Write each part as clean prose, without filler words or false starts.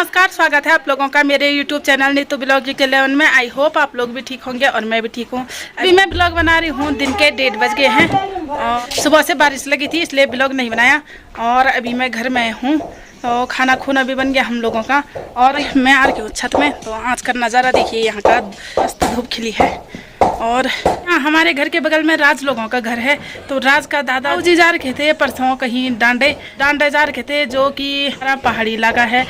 नमस्कार, स्वागत है आप लोगों का मेरे YouTube चैनल नीतू ब्लॉग जी11 में। आई होप आप लोग भी ठीक होंगे और मैं भी ठीक हूँ। अभी मैं ब्लॉग बना रही हूँ, दिन के 1:30 बज गए हैं और सुबह से बारिश लगी थी इसलिए ब्लॉग नहीं बनाया। और अभी मैं घर में हूँ तो खाना खूना भी बन गया हम लोगों का और मैं आ रही हूँ छत में। तो आज का नज़ारा देखिए, यहाँ का मस्त धूप खिली है। और हमारे घर के बगल में राज लोगों का घर है। तो राज का दादा जी जा रखे थे परसों कहीं डांडे जा रखे थे, जो कि हमारा पहाड़ी इलाका है।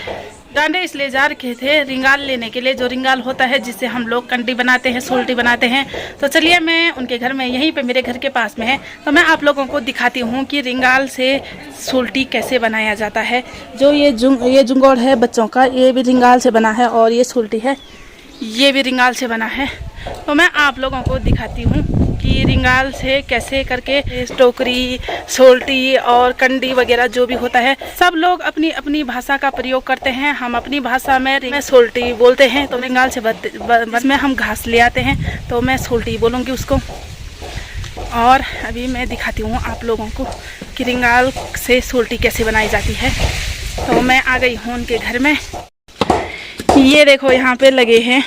डांडे इसलिए जा रखे थे रिंगाल लेने के लिए, जो रिंगाल होता है जिससे हम लोग कंडी बनाते हैं, सोल्टी बनाते हैं। तो चलिए मैं उनके घर में, यहीं पे मेरे घर के पास में है, तो मैं आप लोगों को दिखाती हूँ कि रिंगाल से सोल्टी कैसे बनाया जाता है। जो ये जुंगोड़ है बच्चों का, ये भी रिंगाल से बना है और ये सोल्टी है, ये भी रिंगाल से बना है। तो मैं आप लोगों को दिखाती हूँ कि रिंगाल से कैसे करके टोकरी, सोल्टी और कंडी वगैरह जो भी होता है, सब लोग अपनी अपनी भाषा का प्रयोग करते हैं। हम अपनी भाषा में सोल्टी बोलते हैं। तो रिंगाल से बस में हम घास ले आते हैं तो मैं सोल्टी बोलूँगी उसको। और अभी मैं दिखाती हूँ आप लोगों को कि रिंगाल से सोल्टी कैसे बनाई जाती है। तो मैं आ गई हूँ उनके घर में। ये देखो यहाँ पे लगे हैं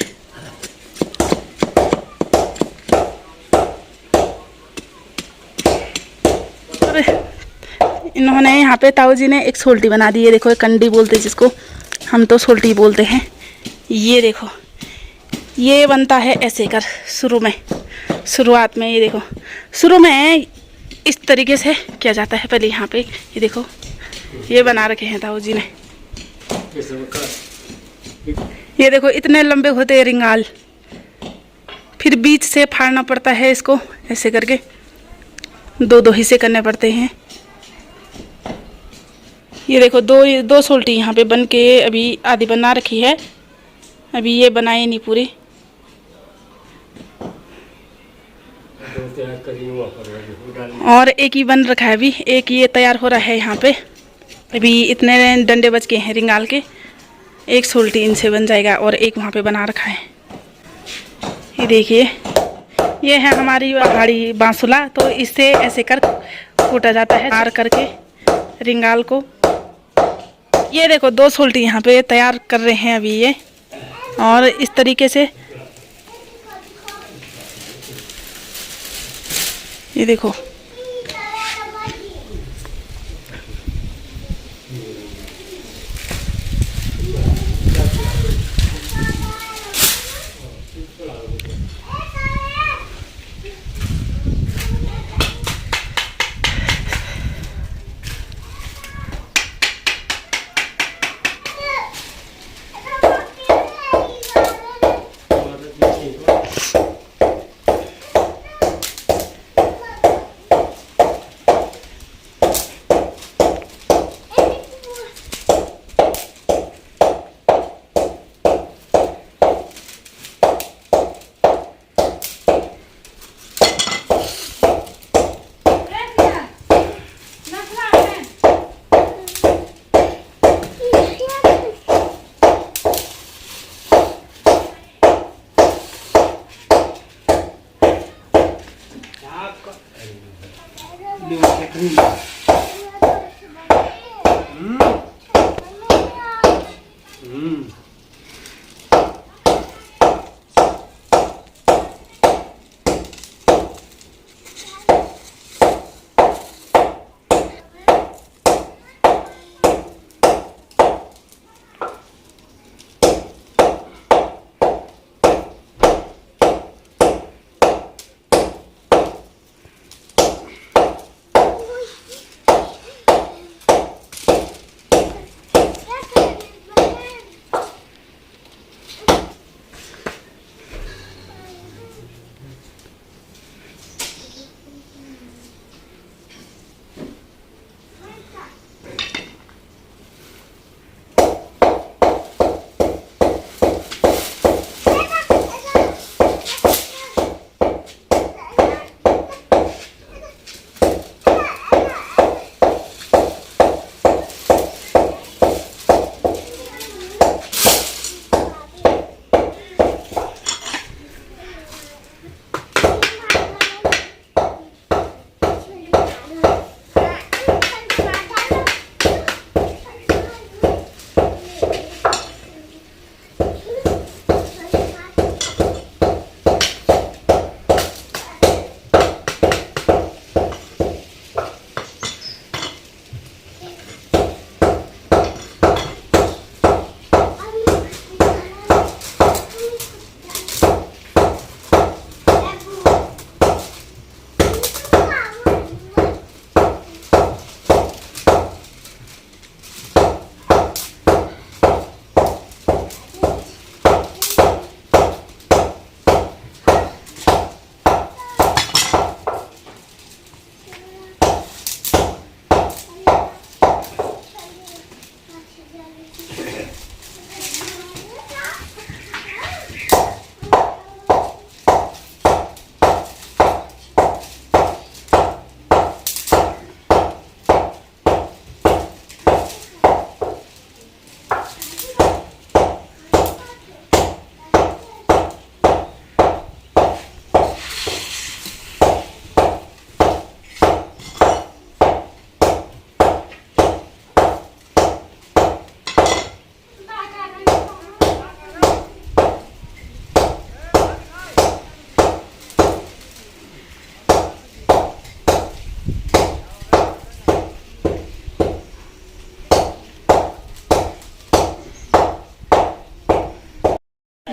और इन्होंने यहाँ पे ताऊ जी ने एक सोल्टी बना दी है। देखो, एक कंडी बोलते जिसको, हम तो सोल्टी बोलते हैं। ये देखो, ये बनता है ऐसे कर शुरुआत में। ये देखो, शुरू में इस तरीके से किया जाता है। पहले यहाँ पे ये देखो, ये बना रखे हैं ताऊ जी ने। ये देखो, इतने लंबे होते हैं रिंगाल, फिर बीच से फाड़ना पड़ता है इसको ऐसे करके, दो हिस्से करने पड़ते हैं। ये देखो, दो सोल्टी यहाँ पे बन के अभी आधी बना रखी है, अभी ये बनाए नहीं पूरी। और एक ही बन रखा है, अभी एक ये तैयार हो रहा है यहाँ पे। अभी इतने डंडे बच गए हैं रिंगाल के, एक सोल्टी इनसे बन जाएगा और एक वहाँ पे बना रखा है। ये देखिए, ये है हमारी पहाड़ी बांसुला। तो इससे ऐसे कर कूटा जाता है, मार करके रिंगाल को। ये देखो, दो सोल्टी यहाँ पे तैयार कर रहे हैं अभी ये, और इस तरीके से ये देखो।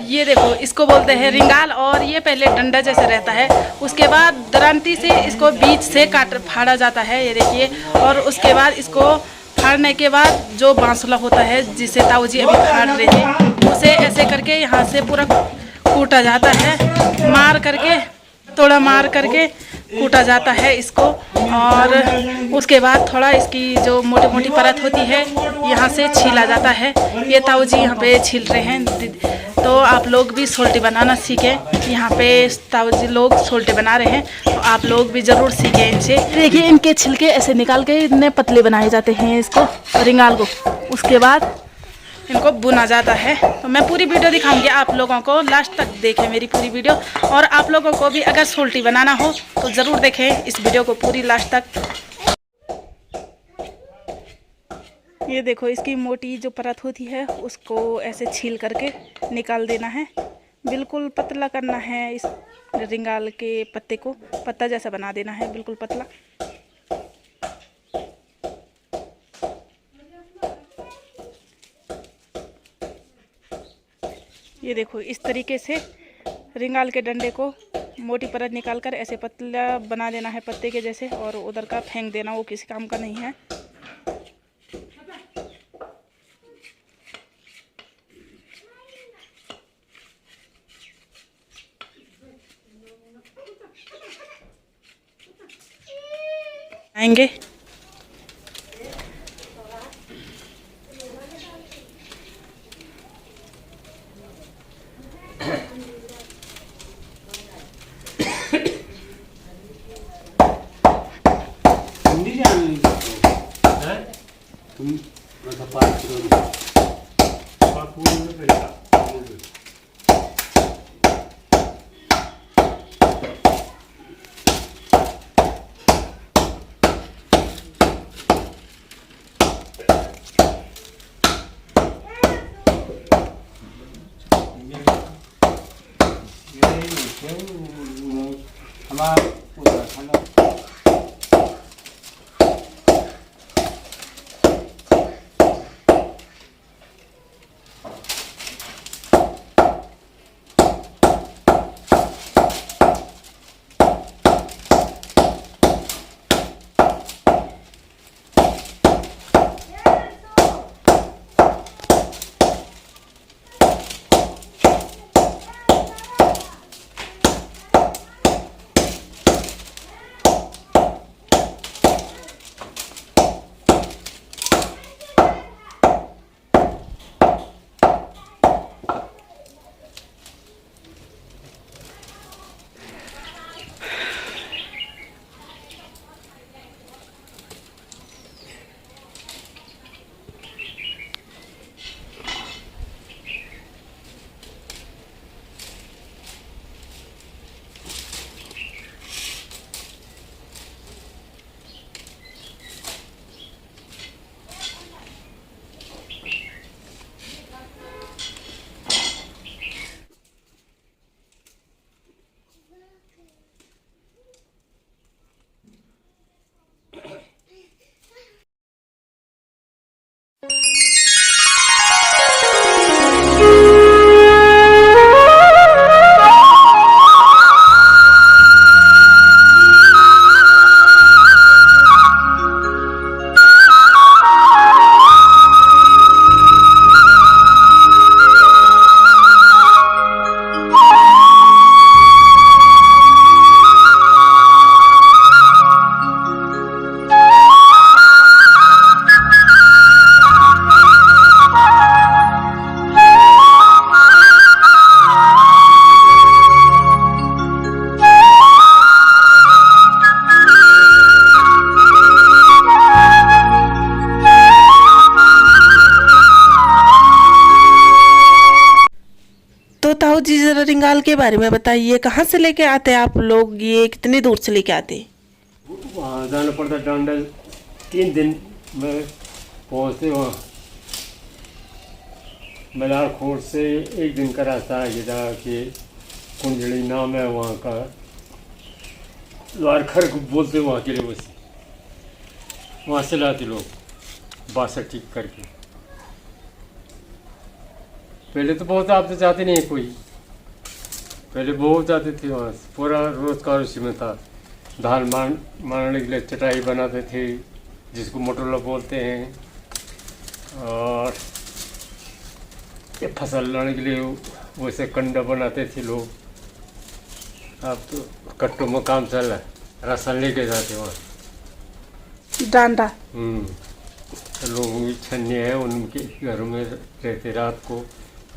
ये देखो इसको बोलते हैं रिंगाल, और ये पहले डंडा जैसे रहता है, उसके बाद दरांती से इसको बीच से काट फाड़ा जाता है, ये देखिए। और उसके बाद इसको फाड़ने के बाद जो बांसुला होता है जिसे ताऊ जी अभी फाड़ रहे थे, उसे ऐसे करके यहाँ से पूरा कूटा जाता है, मार करके थोड़ा मार करके कूटा जाता है इसको। और उसके बाद थोड़ा इसकी जो मोटी मोटी परत होती है यहाँ से छीला जाता है। ये ताऊ जी यहाँ पे छील रहे हैं, तो आप लोग भी सोल्टी बनाना सीखें। यहाँ पे ताऊ जी लोग सोल्टे बना रहे हैं, तो आप लोग भी ज़रूर सीखें इनसे। देखिए इनके छिलके ऐसे निकाल के इतने पतले बनाए जाते हैं इसको, रिंगाल को। उसके बाद इनको बुना जाता है। तो मैं पूरी वीडियो दिखाऊंगी आप लोगों को, लास्ट तक देखें मेरी पूरी वीडियो। और आप लोगों को भी अगर सोल्टी बनाना हो तो ज़रूर देखें इस वीडियो को पूरी लास्ट तक। ये देखो इसकी मोटी जो परत होती है उसको ऐसे छील करके निकाल देना है, बिल्कुल पतला करना है। इस रिंगाल के पत्ते को पत्ता जैसा बना देना है, बिल्कुल पतला। ये देखो इस तरीके से रिंगाल के डंडे को मोटी परत निकालकर ऐसे पतला बना देना है पत्ते के जैसे, और उधर का फेंक देना, वो किसी काम का नहीं है। आएंगे तुम पाँच किलो ताऊ जी जरा रिंगाल के बारे में बताइए, कहाँ से लेके आते हैं आप लोग, ये कितनी दूर से लेके आते हैं? वहाँ जाना पड़ता डांडा, 3 दिन में पहुँचते वहाँ। मलारखोर से 1 दिन का रास्ता है, जहाँ कि कुंजड़ी नाम है वहाँ का, लारखर को बोलते वहाँ के लिए। बस वहाँ से लाते लोग बासा ठीक करके। पहले तो बहुत आप तो जाते नहीं कोई, पहले बहुत जाते थे वहाँ से, पूरा रोजगार उसी में था। धान मारने के लिए चटाई बनाते थे जिसको मोटोला बोलते हैं, और ये फसल लाने के लिए वैसे कंडा बनाते थे लोग। अब तो कट्टों में काम चल रहा है, राशन लेके जाते वहाँ। डांडा तो लोगों की छन्नी है, उनके घरों में रहते रात को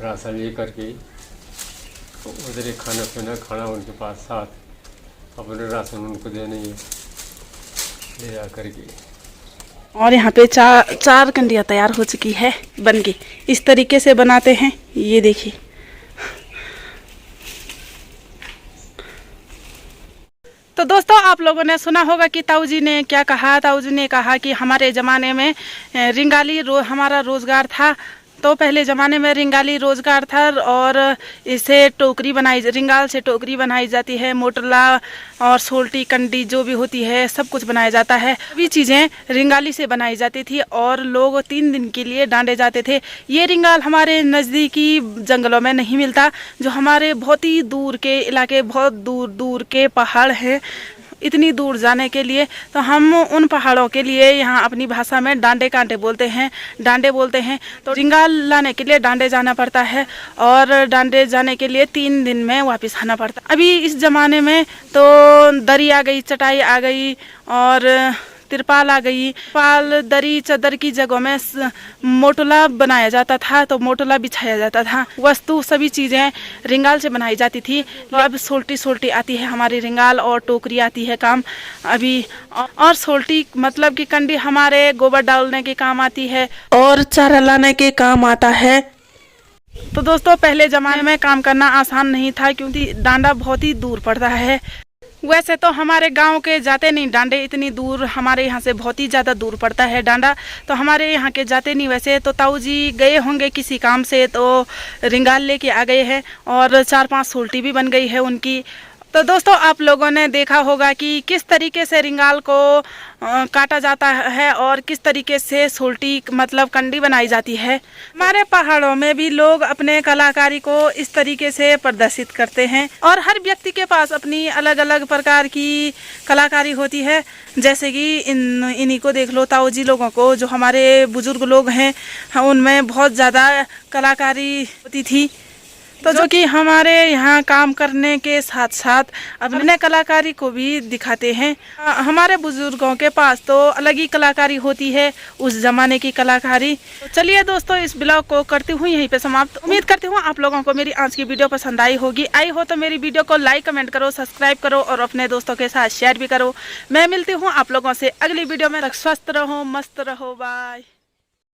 राशन ले करके, तो उधर ही खाना पीना खाना उनके पास साथ, अपने राशन उनको देने ले जा करके। और यहाँ पे चार कंडियाँ तैयार हो चुकी है बन के। इस तरीके से बनाते हैं, ये देखिए। तो दोस्तों आप लोगों ने सुना होगा कि ताऊ जी ने क्या कहा। ताऊ जी ने कहा कि हमारे ज़माने में रिंगाली हमारा रोज़गार था। तो पहले ज़माने में रिंगाली रोज़गार था और इसे टोकरी रिंगाल से टोकरी बनाई जाती है। मोटला और सोल्टी कंडी जो भी होती है सब कुछ बनाया जाता है। सभी चीज़ें रिंगाली से बनाई जाती थी और लोग 3 दिन के लिए डांडे जाते थे। ये रिंगाल हमारे नज़दीकी जंगलों में नहीं मिलता, जो हमारे बहुत ही दूर के इलाके, बहुत दूर दूर के पहाड़ हैं, इतनी दूर जाने के लिए तो हम उन पहाड़ों के लिए यहाँ अपनी भाषा में डांडे कांटे बोलते हैं, डांडे बोलते हैं। तो रिंगाल लाने के लिए डांडे जाना पड़ता है और डांडे जाने के लिए 3 दिन में वापस आना पड़ता है। अभी इस ज़माने में तो दरी आ गई, चटाई आ गई और तिरपाल आ गई। पाल दरी चादर की जगहों में मोटला बनाया जाता था, तो मोटला बिछाया जाता था। वस्तु सभी चीज़ें रिंगाल से बनाई जाती थी। अब सोल्टी आती है हमारी रिंगाल, और टोकरी आती है काम अभी। और सोल्टी मतलब कि कंडी हमारे गोबर डालने के काम आती है और चारा लाने के काम आता है। तो दोस्तों पहले ज़माने में काम करना आसान नहीं था, क्योंकि डांडा बहुत ही दूर पड़ता है। वैसे तो हमारे गांव के जाते नहीं डांडे, इतनी दूर हमारे यहाँ से बहुत ही ज़्यादा दूर पड़ता है डांडा, तो हमारे यहाँ के जाते नहीं। वैसे तो ताऊ जी गए होंगे किसी काम से, तो रिंगाल लेके आ गए हैं और 4-5 सोल्टी भी बन गई है उनकी। तो दोस्तों आप लोगों ने देखा होगा कि किस तरीके से रिंगाल को काटा जाता है और किस तरीके से सोल्टी मतलब कंडी बनाई जाती है। हमारे पहाड़ों में भी लोग अपने कलाकारी को इस तरीके से प्रदर्शित करते हैं और हर व्यक्ति के पास अपनी अलग अलग प्रकार की कलाकारी होती है। जैसे कि इन्हीं को देख लो, ताऊ जी लोगों को, जो हमारे बुजुर्ग लोग हैं, उनमें बहुत ज़्यादा कलाकारी होती थी। तो जो कि हमारे यहाँ काम करने के साथ साथ अपने कलाकारी को भी दिखाते हैं। हमारे बुजुर्गों के पास तो अलग ही कलाकारी होती है, उस ज़माने की कलाकारी। तो चलिए दोस्तों इस ब्लॉग को करती हूँ यहीं पे समाप्त। उम्मीद करती हूँ आप लोगों को मेरी आज की वीडियो पसंद आई होगी। आई हो तो मेरी वीडियो को लाइक कमेंट करो, सब्सक्राइब करो और अपने दोस्तों के साथ शेयर भी करो। मैं मिलती हूँ आप लोगों से अगली वीडियो में। स्वस्थ रहो, मस्त रहो, बाय।